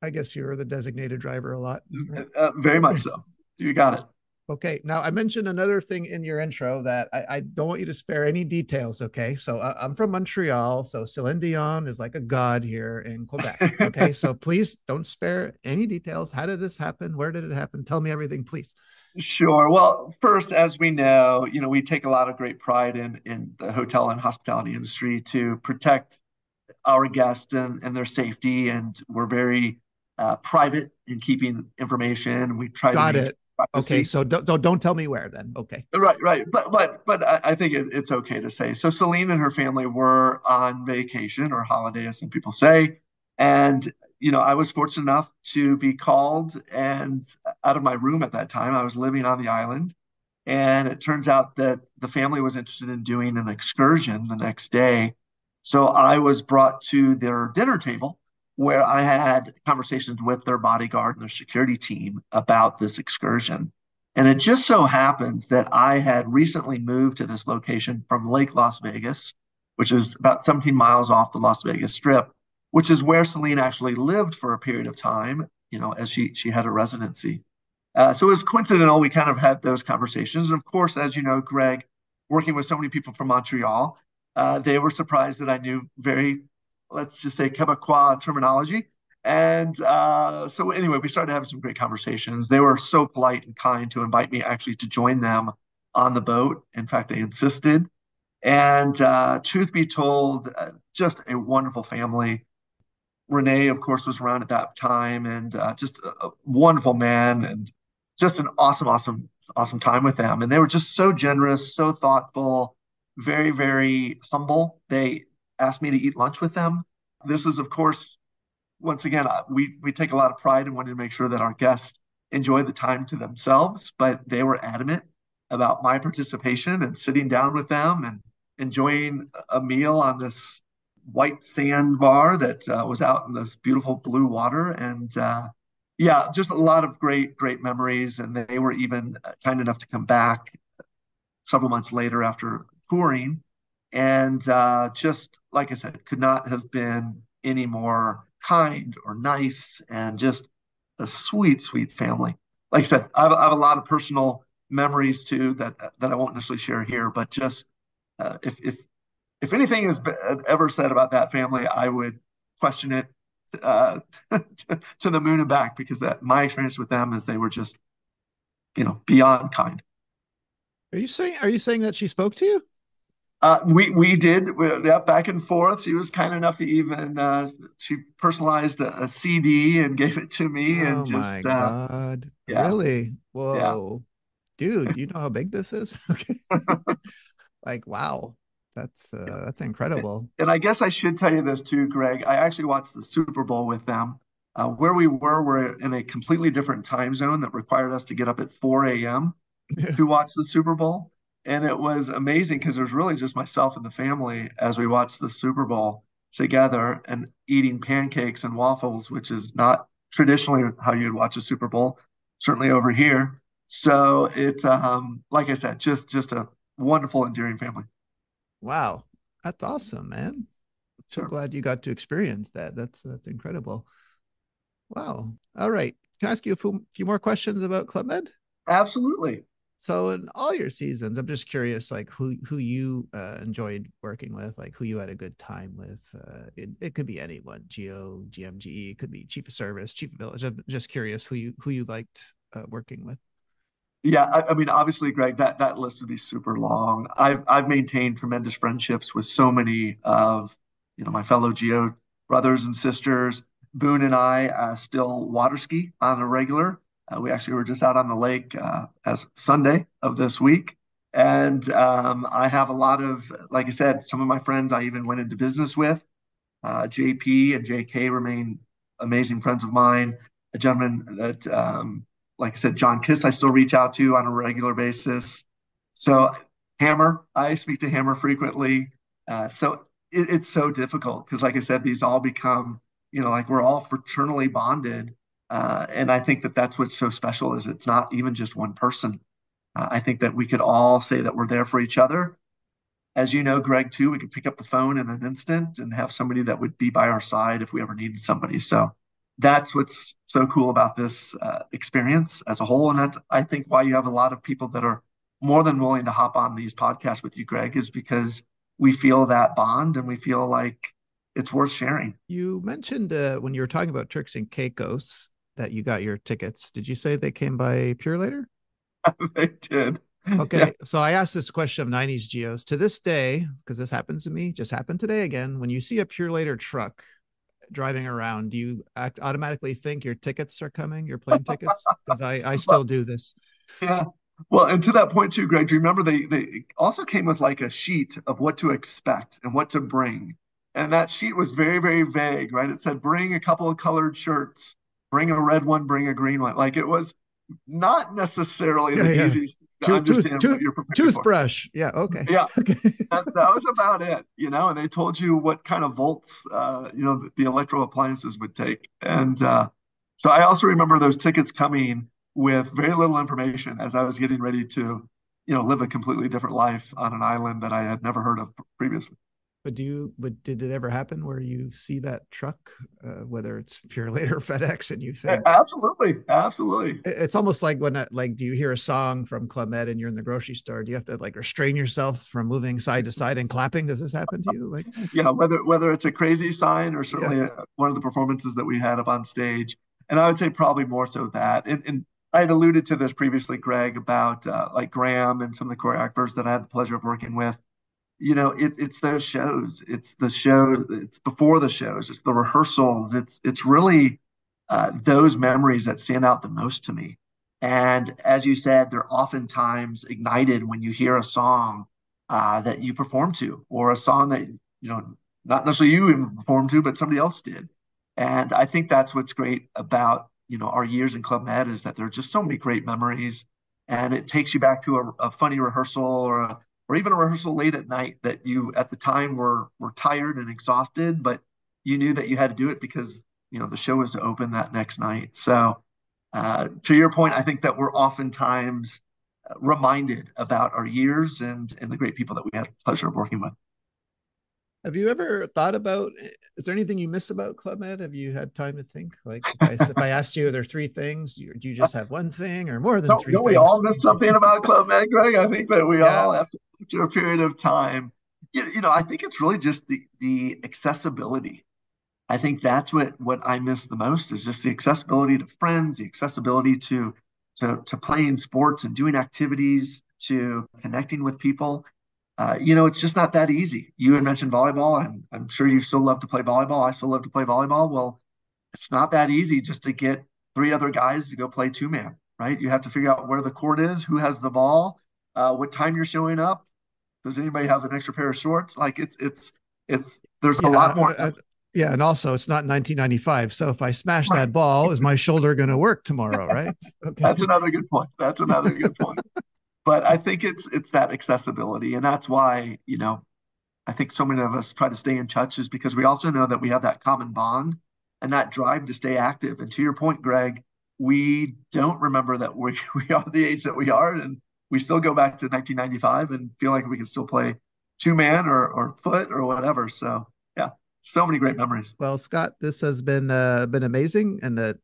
I guess you're the designated driver a lot, right? Very Okay. much so. You got it. Okay. Now, I mentioned another thing in your intro that I don't want you to spare any details. Okay. So I'm from Montreal. So Celine Dion is like a god here in Quebec. Okay. So please don't spare any details. How did this happen? Where did it happen? Tell me everything, please. Sure. Well, first, as we know, we take a lot of great pride in the hotel and hospitality industry to protect our guests and their safety. And we're very private in keeping information. We try to Got maintain it. Okay, privacy. so don't tell me where then. Okay. Right. But I think it's okay to say. So Celine and her family were on vacation or holiday, as some people say, and I was fortunate enough to be called and out of my room at that time. I was living on the island, and it turns out that the family was interested in doing an excursion the next day. So I was brought to their dinner table where I had conversations with their bodyguard and their security team about this excursion. And it just so happens that I had recently moved to this location from Lake Las Vegas, which is about 17 miles off the Las Vegas Strip, which is where Celine actually lived for a period of time, as she had a residency. So it was coincidental. We kind of had those conversations. And of course, as you know, Greg, working with so many people from Montreal, they were surprised that I knew very, let's just say, Quebecois terminology. And so anyway, we started having some great conversations. They were so polite and kind to invite me actually to join them on the boat. In fact, they insisted. And truth be told, just a wonderful family. Renee, of course, was around at that time, and just a wonderful man, and just an awesome time with them. And they were just so generous, so thoughtful, very, very humble. They asked me to eat lunch with them. This is, of course, once again, we take a lot of pride in wanting to make sure that our guests enjoy the time to themselves, but they were adamant about my participation and sitting down with them and enjoying a meal on this white sand bar that was out in this beautiful blue water. And yeah, just a lot of great memories. And they were even kind enough to come back several months later after touring. And just like I said, could not have been any more kind or nice, and just a sweet family. Like I said, I have a lot of personal memories too that I won't necessarily share here, but just if anything is ever said about that family, I would question it to the moon and back, because that my experience with them is they were just beyond kind. Are you saying that she spoke to you? We did, yeah, back and forth. She was kind enough to even she personalized a CD and gave it to me, and Oh just my God. yeah, Really? yeah. Whoa. Dude, you know how big this is? Okay. Like, wow. That's incredible. And I guess I should tell you this too, Greg. I actually watched the Super Bowl with them. Where we were in a completely different time zone that required us to get up at 4 a.m. to watch the Super Bowl. And it was amazing because it was really just myself and the family as we watched the Super Bowl together and eating pancakes and waffles, which is not traditionally how you'd watch a Super Bowl, certainly over here. So it's like I said, just a wonderful, endearing family. Wow. That's awesome, man. So Sure. glad you got to experience that. That's incredible. Wow. All right. Can I ask you a few more questions about Club Med? Absolutely. So in all your seasons, I'm just curious, like who you enjoyed working with, like who you had a good time with. It could be anyone, Geo, GMGE, it could be Chief of Service, Chief of Village. I'm just curious who you liked working with. Yeah, I mean, obviously, Greg, that list would be super long. I've maintained tremendous friendships with so many of my fellow Geo brothers and sisters. Boone and I still water ski on a regular. We actually were just out on the lake as Sunday of this week, and I have a lot of, like I said, some of my friends I even went into business with. JP and JK remain amazing friends of mine. A gentleman that, like I said, John Kiss, I still reach out to on a regular basis. So Hammer, I speak to Hammer frequently. So it's so difficult because, like I said, these all become, like we're all fraternally bonded. And I think that that's what's so special is it's not even just one person. I think that we could all say that we're there for each other. As you know, Greg, too, we could pick up the phone in an instant and have somebody that would be by our side if we ever needed somebody. So that's what's so cool about this experience as a whole. And that's, I think, why you have a lot of people that are more than willing to hop on these podcasts with you, Greg, is because we feel that bond and we feel like it's worth sharing. You mentioned when you were talking about Turks and Caicos that you got your tickets. Did you say they came by Pure Later? They did. Yeah. Okay, so I asked this question of 90s Geos to this day, because this happens to me, just happened today again. When you see a Pure Later truck, driving around, do you automatically think your tickets are coming, your plane tickets? Because I But still do this. yeah. Well, and to that point too, Greg, do you remember they also came with like a sheet of what to expect and what to bring? And that sheet was very, very vague, right? It said bring a couple of colored shirts, bring a red one, bring a green one. Like it was not necessarily Yeah, the yeah. easiest to understand what you're preparing for. Toothbrush. Yeah. Okay. Yeah, Okay. that was about it, and they told you what kind of volts, the electro appliances would take. And so I also remember those tickets coming with very little information as I was getting ready to, live a completely different life on an island that I had never heard of previously. But did it ever happen where you see that truck, whether it's Purelator or FedEx, and you think Absolutely, absolutely. it's almost like when like do you hear a song from Club Med and you're in the grocery store? Do you have to like restrain yourself from moving side to side and clapping? Does this happen to you? Like, Yeah, whether it's a crazy sign or yeah, certainly one of the performances that we had up on stage, and I would say probably more so that. And I had alluded to this previously, Greg, about like Graham and some of the choreographers that I had the pleasure of working with. It's those shows. It's the show. It's before the shows. It's the rehearsals. It's really those memories that stand out the most to me. And as you said, they're oftentimes ignited when you hear a song that you perform to, or a song that not necessarily you even performed to, but somebody else did. And I think that's what's great about our years in Club Med is that there are just so many great memories, and it takes you back to a funny rehearsal or even a rehearsal late at night that you at the time were tired and exhausted, but you knew that you had to do it because the show was to open that next night. So to your point, I think that we're oftentimes reminded about our years and the great people that we had the pleasure of working with. have you ever thought about? Is there anything you miss about Club Med? Have you had time to think? Like, if I asked you, are there three things? Do you just have one thing, or more than three Don't we all things? miss something about Club Med, Greg? I think that we Yeah, all, after a period of time, I think it's really just the accessibility. I think that's what I miss the most is just the accessibility to friends, the accessibility to playing sports and doing activities, to connecting with people. It's just not that easy. You had mentioned volleyball, and I'm sure you still love to play volleyball. I still love to play volleyball. Well, it's not that easy just to get three other guys to go play two man, right? You have to figure out where the court is, who has the ball, what time you're showing up. Does anybody have an extra pair of shorts? Like it's there's a lot yeah, more. yeah, and also it's not 1995. So if I smash that ball, is my shoulder going to work tomorrow? Right? Okay. That's another good point. That's another good point. But I think it's that accessibility, and that's why I think so many of us try to stay in touch is because we also know that we have that common bond and that drive to stay active. And to your point, Greg, we don't remember that we are the age that we are, and we still go back to 1995 and feel like we can still play two man or foot or whatever. So yeah, so many great memories. Well, Scott, this has been amazing, and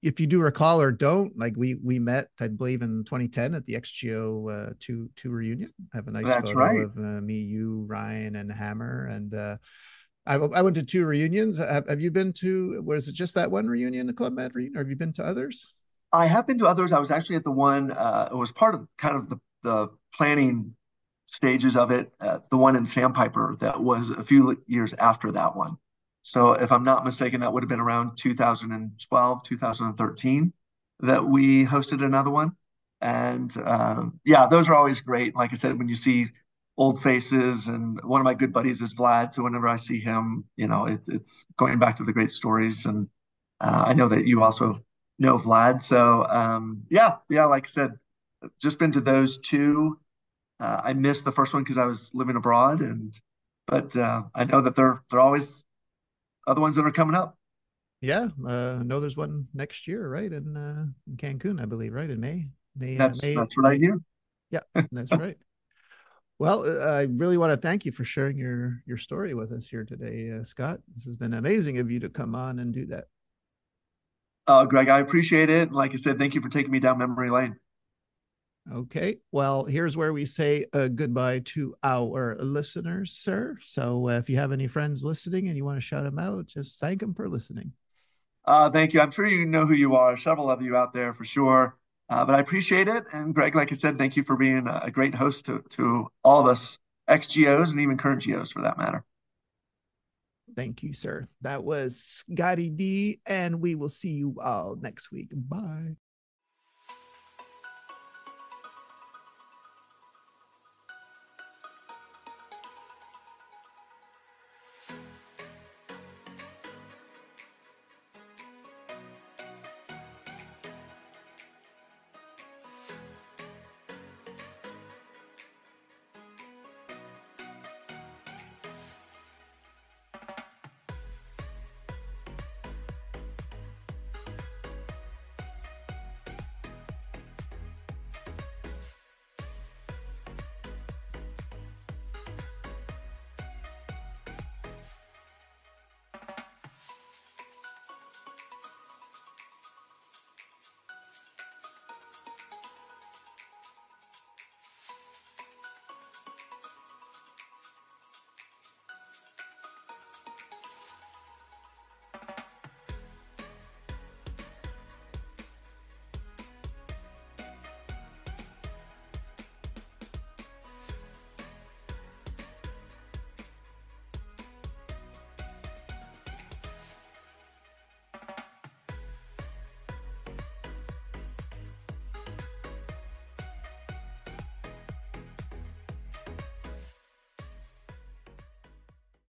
if you do recall or don't, like we met, I believe, in 2010 at the XGO two reunion. I have a nice That's photo right. of me, you, Ryan, and Hammer, and I went to two reunions. Have you been to? Was it just that one reunion, the Club Med reunion, or have you been to others? I have been to others. I was actually at the one. It was part of kind of the planning stages of it. The one in Sandpiper that was a few years after that one. So if I'm not mistaken, that would have been around 2012, 2013 that we hosted another one. And yeah, those are always great. Like I said, when you see old faces, and one of my good buddies is Vlad. So whenever I see him, it's going back to the great stories. And I know that you also know Vlad. So yeah, like I said, just been to those two. I missed the first one because I was living abroad, but I know that they're always other ones that are coming up. Yeah, no, there's one next year, right? In Cancun, I believe, right? In May, That's what I May. hear. Yeah, that's right. Well, I really want to thank you for sharing your story with us here today, Scott. This has been amazing of you to come on and do that. Greg, I appreciate it. Like I said, thank you for taking me down memory lane. Okay. Well, here's where we say goodbye to our listeners, sir. So if you have any friends listening and you want to shout them out, just thank them for listening. Thank you. I'm sure you know who you are. Several of you out there for sure. But I appreciate it. And Greg, like I said, thank you for being a great host to all of us, ex GOs and even current GOs for that matter. Thank you, sir. That was Scotty D, and we will see you all next week. Bye.